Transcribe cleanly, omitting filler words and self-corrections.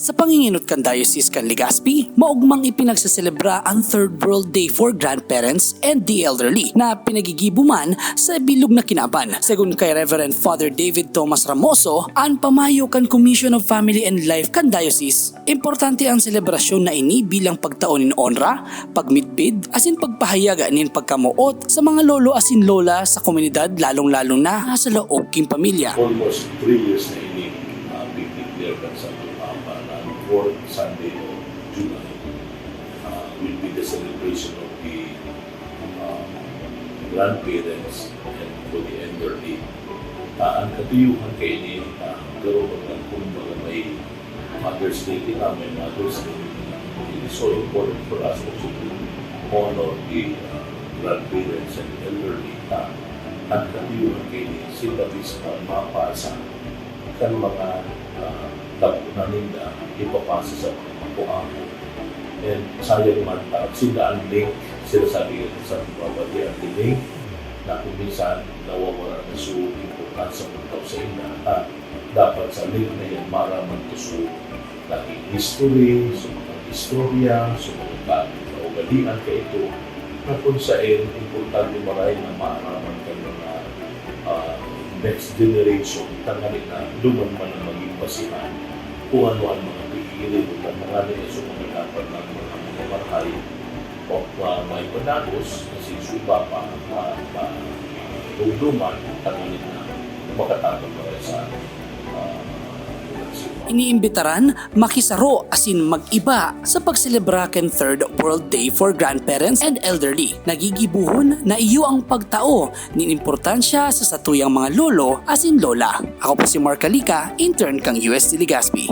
Sa panginginot kan Diocese kan Legazpi, maugmang ipinagsaselebra ang Third World Day for Grandparents and the Elderly na pinagigibuman sa bilog na Kinaban. Segun kay Reverend Father David Thomas Ramoso, ang pamayo kan Commission of Family and Life kan Diocese, importante ang selebrasyon na ini bilang pagtaon in onra, pagmitbid, asin pagpahayaga nin pagkamuot sa mga lolo asin lola sa komunidad lalong-lalong na sa loob king pamilya. Almost 3 years na ini declare kan sa Papa na fourth Sunday of July will be the celebration of the grandparents and for the elderly. Ang katuyuhan kay ini karoon ng kumbaga may Mother's Day namin, Mother's Day. It is so important for us also to honor the grandparents and elderly. Ang katuyuhan kay ini sila is mapasa kan mga na nila ipapasa sa mga puako. And sayang man, sila ang link, sila sabi sa babati ang link na kung minsan nawawala na so importansya ng tao sa ina. Dapat sa link na yan maraman to so laging history, sa mga istorya, sa mga kaugalian ka ito na kung saan importante maray na maaraman ka mga next generation, tangali na luman man ang maging basihan kung ano ang mga pigilan at mga nila sa mga dapat ng mga marhay o may panagos na sinsuba pa lumduman, tangali na makatatang para sa Iniimbitaran makisaro asin mag-iba sa pagselebra ken Third World Day for Grandparents and Elderly. Nagigibuhon na iyo ang pagtao nin importansya sa satuyang mga lolo asin lola. Ako po si Mark Calica, intern kang UST Legazpi.